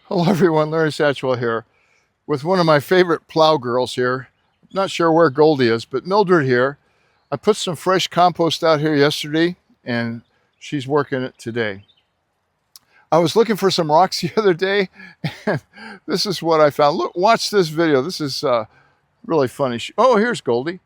Hello everyone, Larry Satchwell here with one of my favorite plow girls here. Not sure where Goldie is, but Mildred here. I put some fresh compost out here yesterday and she's working it today. I was looking for some rocks the other day and this is what I found. Look, watch this video. This is really funny. Oh, here's Goldie.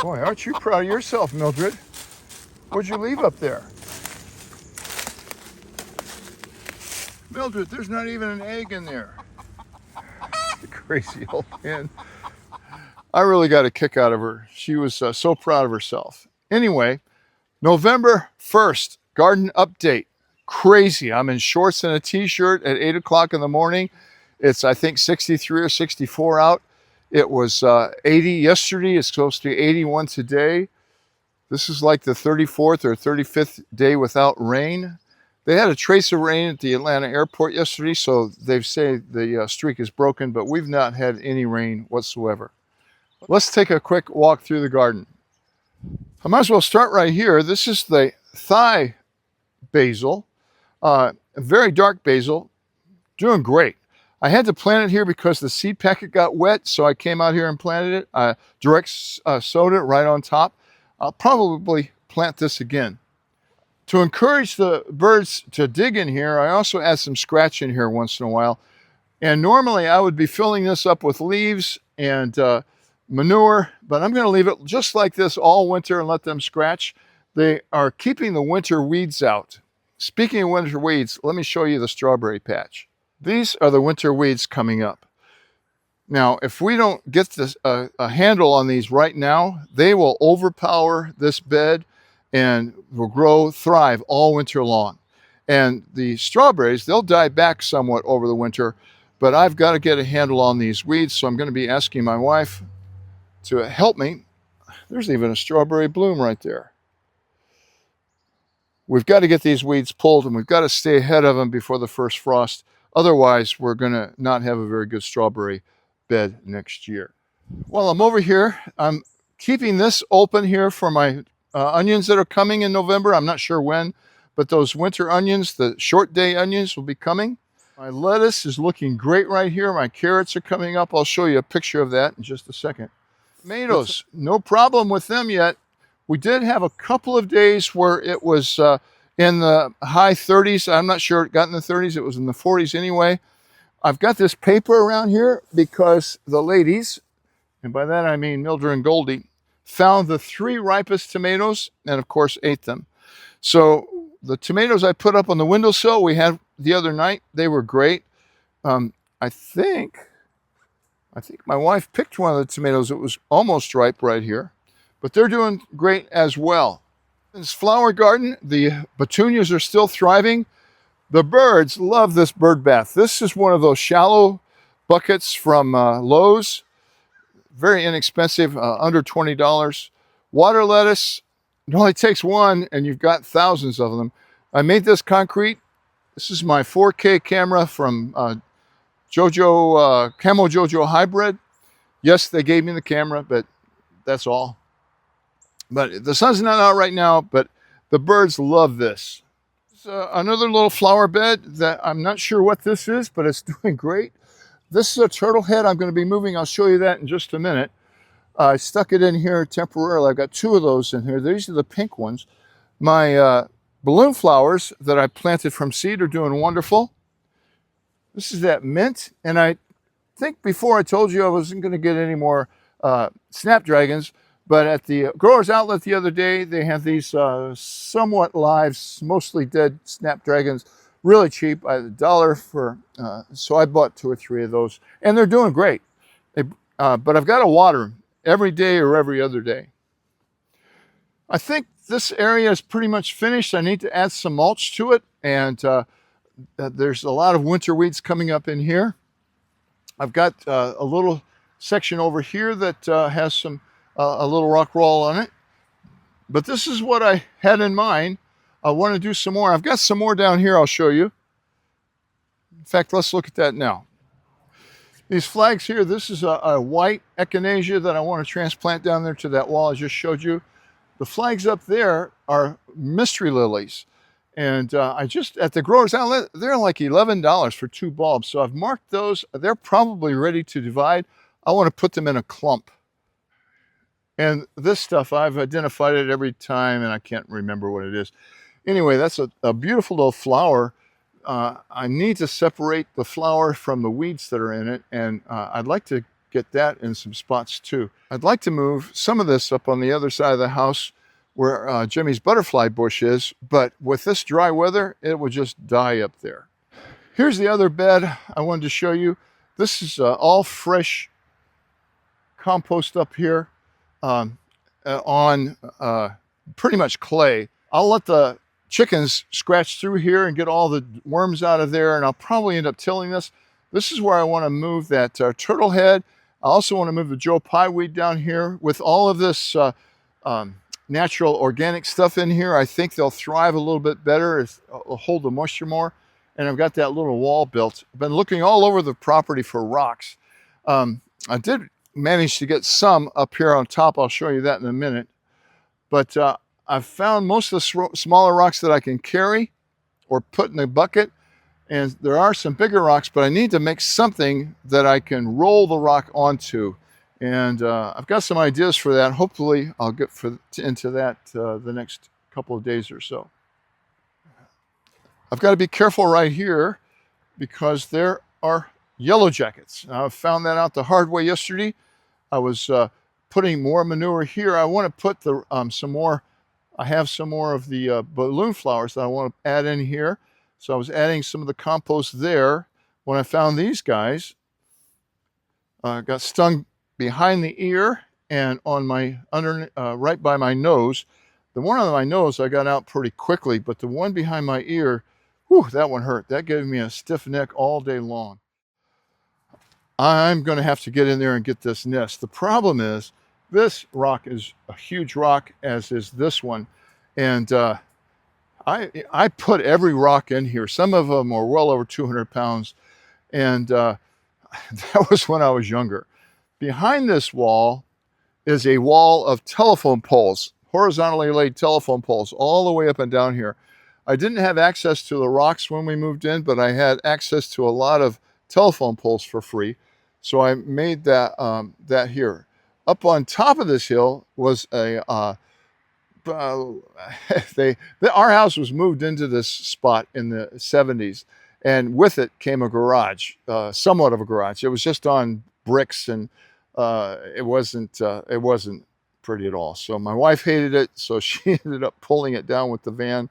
Boy, aren't you proud of yourself, Mildred? What'd you leave up there? Mildred, there's not even an egg in there. The crazy old man. I really got a kick out of her. She was so proud of herself. Anyway, November 1st, garden update. Crazy. I'm in shorts and a t-shirt at 8 o'clock in the morning. It's, I think, 63 or 64 out. It was 80 yesterday. It's supposed to be 81 today. This is like the 34th or 35th day without rain. They had a trace of rain at the Atlanta airport yesterday, so they say the streak is broken, but we've not had any rain whatsoever. Let's take a quick walk through the garden. I might as well start right here. This is the thigh basil, a very dark basil, doing great. I had to plant it here because the seed packet got wet, so I came out here and planted it. I direct sowed it right on top. I'll probably plant this again. To encourage the birds to dig in here, I also add some scratch in here once in a while. And normally I would be filling this up with leaves and manure, but I'm going to leave it just like this all winter and let them scratch. They are keeping the winter weeds out. Speaking of winter weeds, let me show you the strawberry patch. These are the winter weeds coming up. Now, if we don't get this, a handle on these right now, they will overpower this bed and will thrive all winter long. And the strawberries, they'll die back somewhat over the winter, but I've got to get a handle on these weeds, so I'm going to be asking my wife to help me. There's even a strawberry bloom right there. We've got to get these weeds pulled, and we've got to stay ahead of them before the first frost. Otherwise, we're going to not have a very good strawberry bed next year. While I'm over here, I'm keeping this open here for my onions that are coming in November. I'm not sure when, but those winter onions, the short day onions, will be coming. My lettuce is looking great right here. My carrots are coming up. I'll show you a picture of that in just a second. Tomatoes, no problem with them yet. We did have a couple of days where it was in the high 30s. I'm not sure it got in the 30s. It was in the 40s anyway. I've got this paper around here because the ladies, and by that I mean Mildred and Goldie, found the 3 ripest tomatoes and of course ate them. So the tomatoes I put up on the windowsill we had the other night, they were great. I think my wife picked one of the tomatoes that was almost ripe right here, but they're doing great as well. In this flower garden, the petunias are still thriving. The birds love this bird bath. This is one of those shallow buckets from Lowe's. Very inexpensive, under $20. Water lettuce, it only takes one and you've got thousands of them. I made this concrete. This is my 4K camera from Camo Jojo Hybrid. Yes, they gave me the camera, but that's all. But the sun's not out right now, but the birds love this. Another little flower bed that I'm not sure what this is, but it's doing great. This is a turtle head I'm going to be moving. I'll show you that in just a minute. I stuck it in here temporarily. I've got 2 of those in here. These are the pink ones. My balloon flowers that I planted from seed are doing wonderful. This is that mint, and I think before I told you I wasn't going to get any more snapdragons, but at the Growers Outlet the other day, they have these somewhat live, mostly dead snapdragons, really cheap, $1 for, so I bought 2 or 3 of those, and they're doing great. But I've got to water them every day or every other day. I think this area is pretty much finished. I need to add some mulch to it, and there's a lot of winter weeds coming up in here. I've got a little section over here that has some a little rock wall on it. But this is what I had in mind. I want to do some more. I've got some more down here I'll show you. In fact, let's look at that now. These flags here, this is a white echinacea that I want to transplant down there to that wall I just showed you. The flags up there are mystery lilies. And I just, at the growers outlet, they're like $11 for 2 bulbs. So I've marked those. They're probably ready to divide. I want to put them in a clump. And this stuff, I've identified it every time, and I can't remember what it is. Anyway, that's a beautiful little flower. I need to separate the flower from the weeds that are in it, and I'd like to get that in some spots too. I'd like to move some of this up on the other side of the house where Jimmy's butterfly bush is, but with this dry weather, it would just die up there. Here's the other bed I wanted to show you. This is all fresh compost up here on pretty much clay. I'll let the chickens scratch through here and get all the worms out of there, and I'll probably end up tilling this. This is where I want to move that turtle head. I also want to move the Joe Pye weed down here. With all of this natural organic stuff in here, I think they'll thrive a little bit better. It'll hold the moisture more. And I've got that little wall built. I've been looking all over the property for rocks. I did manage to get some up here on top. I'll show you that in a minute. But I've found most of the smaller rocks that I can carry or put in a bucket. And there are some bigger rocks, but I need to make something that I can roll the rock onto. And I've got some ideas for that. Hopefully I'll get into that the next couple of days or so. I've got to be careful right here because there are yellow jackets. I found that out the hard way yesterday. I was putting more manure here. I want to put some more. I have some more of the balloon flowers that I want to add in here. So I was adding some of the compost there when I found these guys. Got stung behind the ear and on my right by my nose. The one on my nose I got out pretty quickly, but the one behind my ear, whew, that one hurt. That gave me a stiff neck all day long. I'm going to have to get in there and get this nest. The problem is this rock is a huge rock, as is this one. And I put every rock in here. Some of them are well over 200 pounds. And that was when I was younger. Behind this wall is a wall of telephone poles, horizontally laid telephone poles all the way up and down here. I didn't have access to the rocks when we moved in, but I had access to a lot of telephone poles for free. So I made that here. Up on top of this hill was our house was moved into this spot in the 70s, and with it came a garage, somewhat of a garage. It was just on bricks, and it wasn't pretty at all. So my wife hated it, so she ended up pulling it down with the van.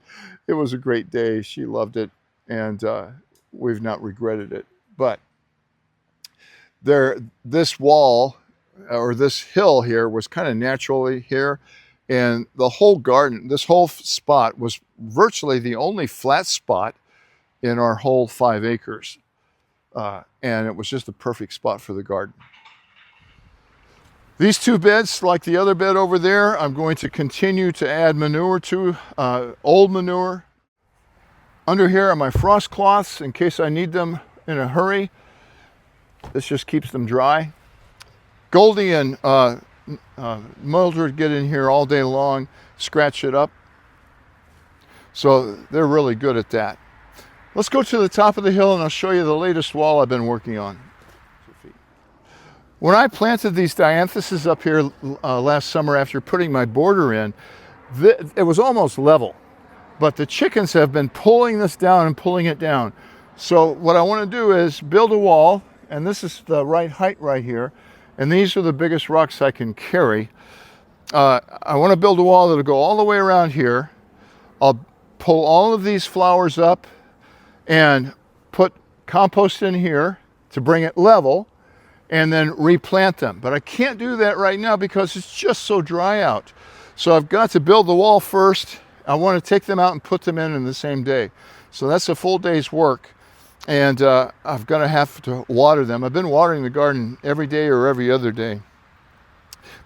It was a great day. She loved it, and we've not regretted it. But this wall or this hill here was kind of naturally here, and the whole garden, this whole spot was virtually the only flat spot in our whole 5 acres, and it was just a perfect spot for the garden. These 2 beds, like the other bed over there, I'm going to continue to add manure to, old manure. Under here are my frost cloths in case I need them in a hurry. This just keeps them dry. Goldie and Mildred get in here all day long, scratch it up. So they're really good at that. Let's go to the top of the hill and I'll show you the latest wall I've been working on. When I planted these diantheses up here last summer after putting my border in, it was almost level. But the chickens have been pulling this down and pulling it down. So what I want to do is build a wall, and this is the right height right here. And these are the biggest rocks I can carry. I want to build a wall that'll go all the way around here. I'll pull all of these flowers up and put compost in here to bring it level, and then replant them. But I can't do that right now because it's just so dry out. So I've got to build the wall first. I want to take them out and put them in the same day. So that's a full day's work. And I'm going to have to water them. I've been watering the garden every day or every other day.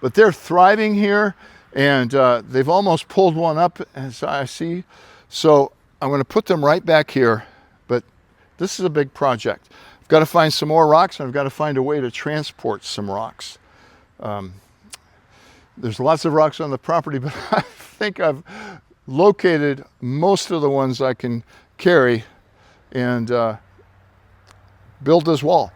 But they're thriving here, And they've almost pulled one up, as I see. So I'm going to put them right back here. But this is a big project. I've got to find some more rocks, and I've got to find a way to transport some rocks. There's lots of rocks on the property, but I think I've located most of the ones I can carry and build this wall.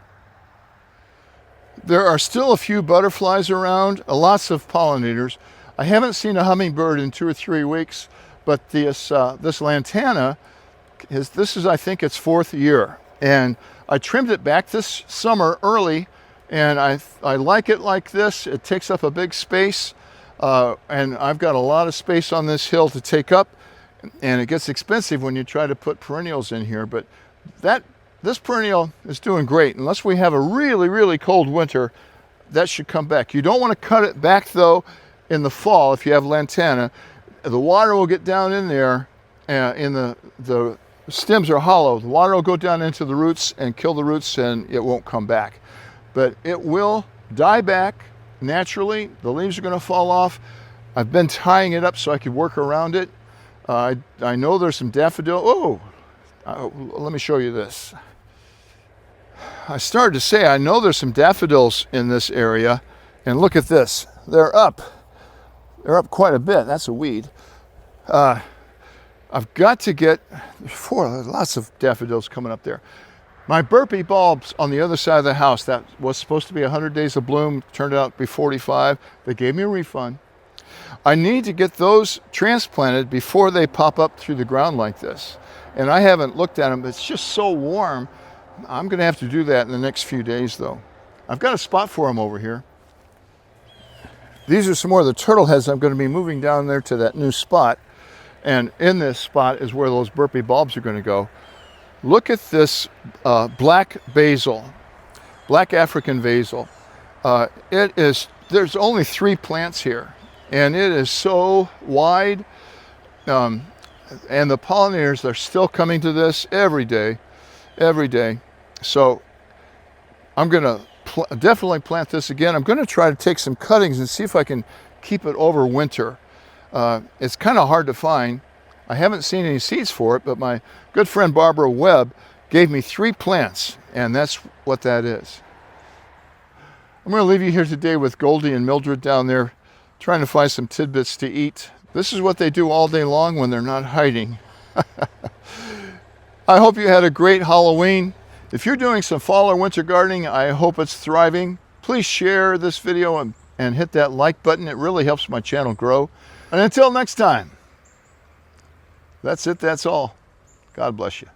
There are still a few butterflies around, lots of pollinators. I haven't seen a hummingbird in 2 or 3 weeks, but this Lantana, this is, I think, its 4th year. And I trimmed it back this summer early, and I like it like this. It takes up a big space, and I've got a lot of space on this hill to take up, and it gets expensive when you try to put perennials in here, but this perennial is doing great. Unless we have a really, really cold winter, that should come back. You don't want to cut it back, though, in the fall if you have Lantana. The water will get down in there, the stems are hollow. The water will go down into the roots and kill the roots, and it won't come back. But it will die back naturally. The leaves are going to fall off. I've been tying it up so I could work around it. I know there's some daffodil. Let me show you this. I started to say I know there's some daffodils in this area, and look at this. They're up. They're up quite a bit. That's a weed. I've got to get lots of daffodils coming up there. My burpee bulbs on the other side of the house, that was supposed to be 100 days of bloom, turned out to be 45. They gave me a refund. I need to get those transplanted before they pop up through the ground like this. And I haven't looked at them. It's just so warm. I'm going to have to do that in the next few days, though. I've got a spot for them over here. These are some more of the turtle heads. I'm going to be moving down there to that new spot. And in this spot is where those burpee bulbs are going to go. Look at this black basil, black African basil. There's only 3 plants here, and it is so wide. And the pollinators are still coming to this every day. So I'm going to definitely plant this again. I'm going to try to take some cuttings and see if I can keep it over winter. It's kind of hard to find. I haven't seen any seeds for it, but my good friend Barbara Webb gave me 3 plants, and that's what that is. I'm going to leave you here today with Goldie and Mildred down there trying to find some tidbits to eat. This is what they do all day long when they're not hiding. I hope you had a great Halloween. If you're doing some fall or winter gardening, I hope it's thriving. Please share this video and hit that like button. It really helps my channel grow. And until next time, that's it, that's all. God bless you.